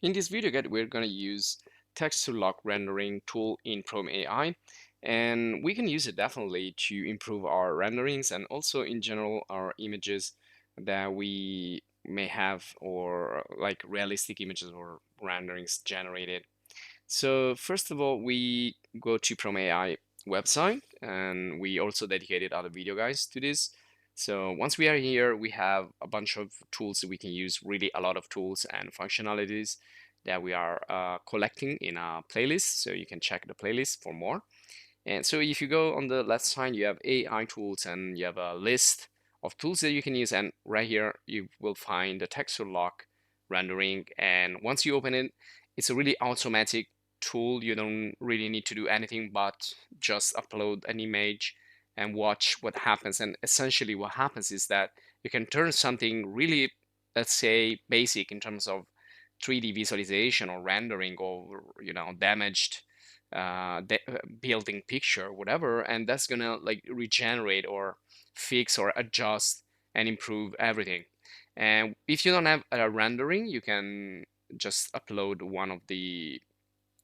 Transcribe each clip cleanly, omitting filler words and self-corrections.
In this video guide, we're going to use TextureLock rendering tool in Prome AI, and we can use it definitely to improve our renderings and also in general our images that we may have, or like realistic images or renderings generated. So first of all, we go to Prome AI website, and we also dedicated other video guides to this. So once we are here, we have a bunch of tools that we can use, really a lot of tools and functionalities that we are collecting in a playlist. So you can check the playlist for more. And so if you go on the left side, you have AI tools and you have a list of tools that you can use. And right here, you will find the texture lock rendering. And once you open it, it's a really automatic tool. You don't really need to do anything but just upload an image and watch what happens. And essentially what happens is that you can turn something really, let's say, basic in terms of 3D visualization or rendering or, damaged building picture, whatever, and that's gonna like regenerate or fix or adjust and improve everything. And if you don't have a rendering, you can just upload one of the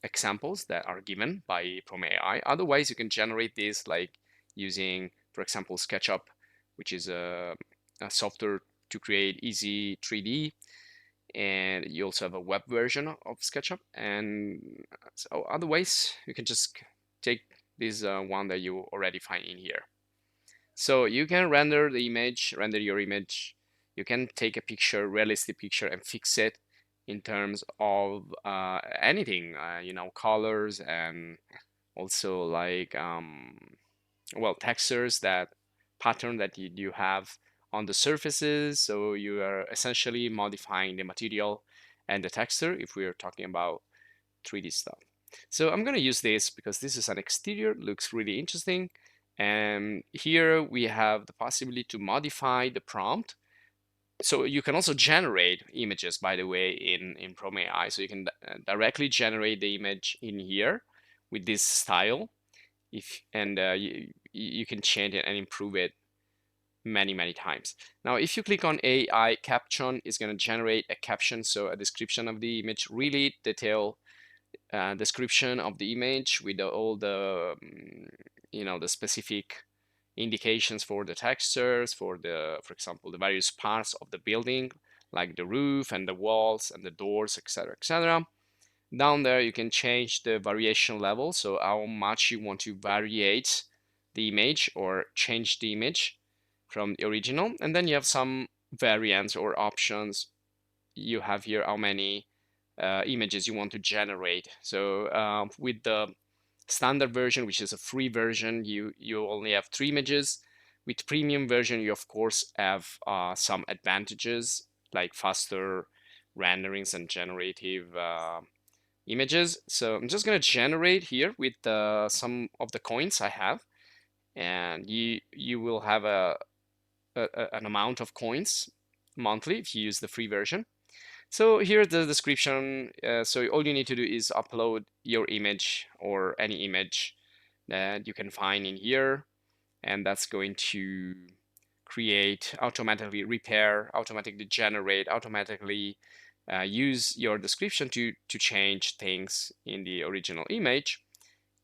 examples that are given by Prome AI. Otherwise, you can generate this like using, for example, SketchUp, which is a software to create easy 3D, and you also have a web version of SketchUp. And so otherwise, you can just take this one that you already find in here. So you can render the image, render your image. You can take a picture, realistic picture, and fix it in terms of anything, colors, and also like well, textures, that pattern that you have on the surfaces. So you are essentially modifying the material and the texture if we are talking about 3D stuff. So I'm going to use this because this is an exterior, looks really interesting. And here we have the possibility to modify the prompt. So you can also generate images, by the way, in Prome AI. So you can directly generate the image in here with this style. You can change it and improve it many times. Now if you click on AI caption, it's going to generate a caption, so a description of the image, really detailed description of the image with all the the specific indications for the textures, for example, the various parts of the building, like the roof and the walls and the doors, etc., etc. Down there, you can change the variation level, so how much you want to variate the image or change the image from the original. And then you have some variants or options. You have here how many images you want to generate. So with the standard version, which is a free version, you only have 3 images. With premium version, you of course have some advantages like faster renderings and generative images. So I'm just going to generate here with some of the coins I have, and you will have an amount of coins monthly if you use the free version. So here's the description. So all you need to do is upload your image or any image that you can find in here, and that's going to create, automatically repair, automatically generate, automatically use your description to change things in the original image.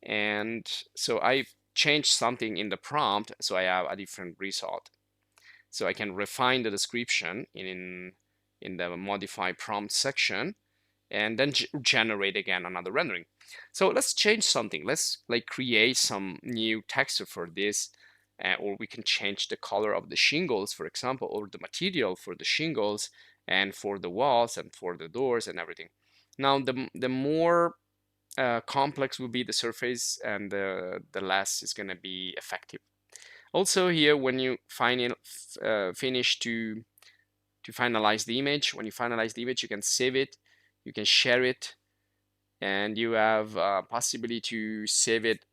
And so I changed something in the prompt, so I have a different result. So I can refine the description in the modify prompt section, and then generate again another rendering. So let's change something. Let's like create some new texture for this, or we can change the color of the shingles, for example, or the material for the shingles and for the walls and for the doors and everything. Now, the more complex will be the surface, and the less is going to be effective. Also here, when you finish to finalize the image, when you finalize the image, you can save it, you can share it, and you have possibility to save it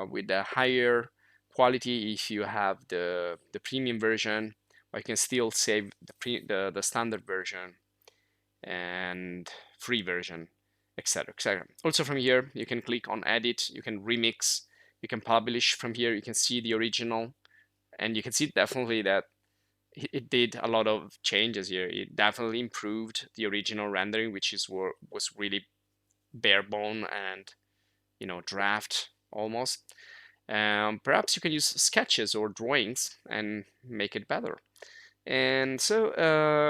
with a higher quality if you have the premium version, or you can still save the standard version and free version, etc., etc. Also from here, you can click on edit, you can remix, you can publish from here, you can see the original, and you can see definitely that it did a lot of changes here. It definitely improved the original rendering, which was really bare bone and draft almost. Perhaps you can use sketches or drawings and make it better. And so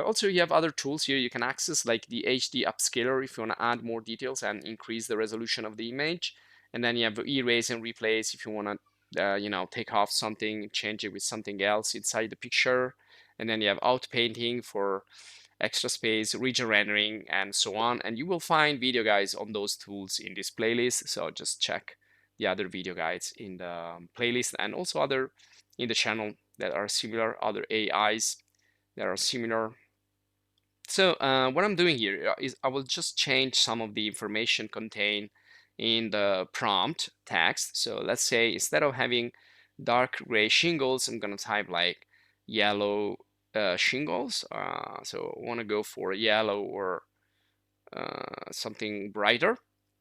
also you have other tools here you can access, like the HD upscaler if you want to add more details and increase the resolution of the image. And then you have erase and replace if you want to take off something, change it with something else inside the picture. And then you have outpainting for extra space, region rendering, and so on. And you will find video guides on those tools in this playlist. So just check the other video guides in the playlist, and also other in the channel that are similar, other AIs that are similar. So what I'm doing here is I will just change some of the information contained in the prompt text. So let's say instead of having dark gray shingles, I'm gonna type like yellow shingles. So I want to go for yellow or something brighter.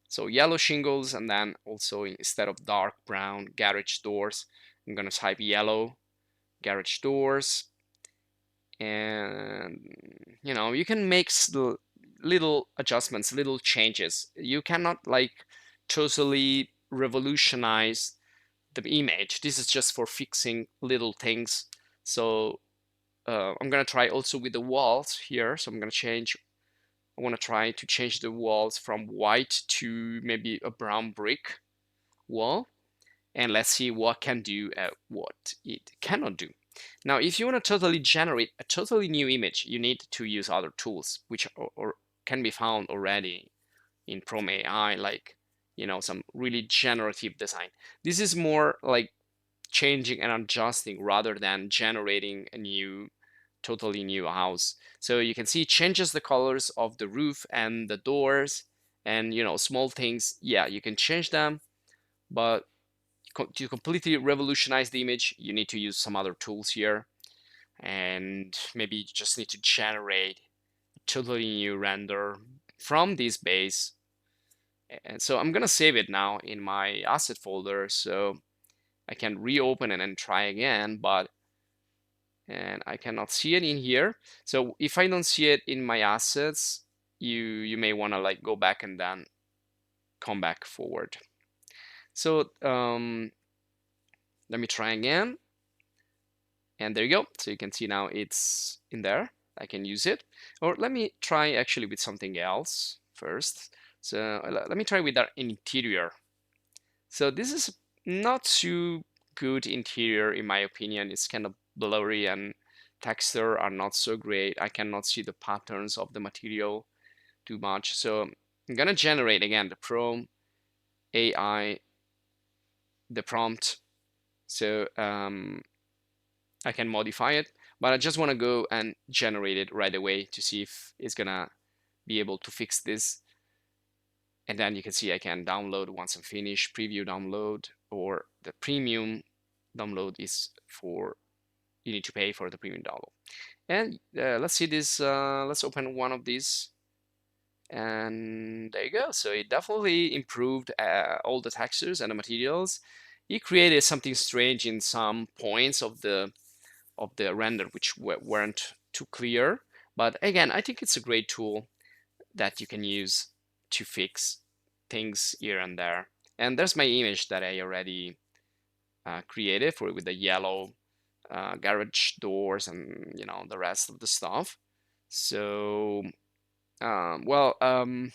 So yellow shingles, and then also instead of dark brown garage doors, I'm gonna type yellow garage doors. And you can make little adjustments, little changes. You cannot like totally revolutionize the image. This is just for fixing little things. So I'm gonna try also with the walls here. So I want to try to change the walls from white to maybe a brown brick wall, and let's see what can do what it cannot do. Now, if you want to totally generate a totally new image, you need to use other tools, which or can be found already in Prome AI, like some really generative design. This is more like changing and adjusting rather than generating a totally new house. So you can see it changes the colors of the roof and the doors, and small things. Yeah, you can change them, but to completely revolutionize the image, you need to use some other tools here, and maybe you just need to generate a totally new render from this base. And so I'm gonna save it now in my asset folder, so I can reopen it and try again, and I cannot see it in here. So if I don't see it in my assets, you may want to like go back and then come back forward. So let me try again. And there you go. So you can see now it's in there. I can use it. Or let me try actually with something else first. So let me try with our interior. So this is not too good interior in my opinion. It's kind of blurry and texture are not so great. I cannot see the patterns of the material too much. So I'm gonna generate again the Prome AI, the prompt. So I can modify it, but I just want to go and generate it right away to see if it's gonna be able to fix this. And then you can see I can download once I'm finished, preview download, or the premium download is for, you need to pay for the premium download. And let's see this, let's open one of these. And there you go. So it definitely improved all the textures and the materials. It created something strange in some points of the render which weren't too clear. But again, I think it's a great tool that you can use to fix things here and there. And there's my image that I already created for with the yellow garage doors and the rest of the stuff. So I'm gonna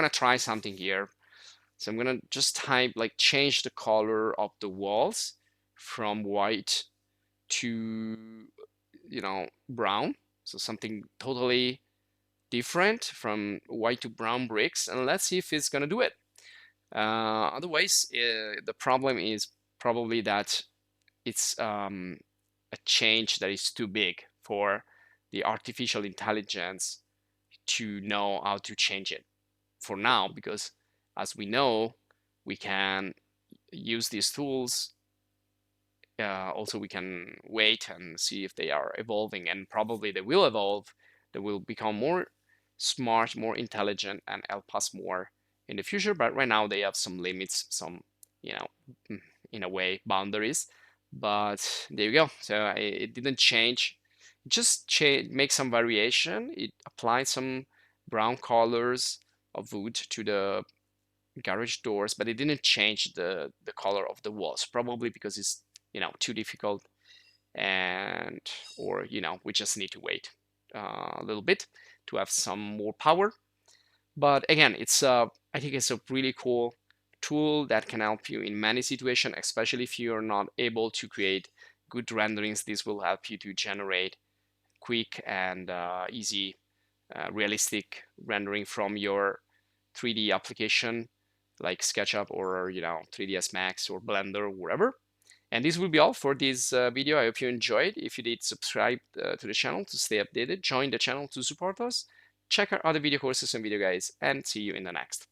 try something here. So I'm gonna just type like change the color of the walls from white to brown. So something totally different from white to brown bricks, and let's see if it's gonna do it. Otherwise, the problem is probably that it's a change that is too big for the artificial intelligence to know how to change it for now, because as we know, we can use these tools. Also, we can wait and see if they are evolving, and probably they will evolve. They will become more smart, more intelligent, and help us more in the future. But right now, they have some limits, some, in a way, boundaries. but there you go. So it didn't change. It just make some variation. It applied some brown colors of wood to the garage doors, but it didn't change the color of the walls, probably because it's, you know, too difficult, and or, you know, we just need to wait a little bit to have some more power. But again, I think it's a really cool tool that can help you in many situations, especially if you're not able to create good renderings. This will help you to generate quick and easy realistic rendering from your 3D application like SketchUp or, you know, 3ds Max or Blender or wherever. And this will be all for this video. I hope you enjoyed. If you did, subscribe to the channel to stay updated. Join the channel to support us. Check our other video courses and video guides, and see you in the next.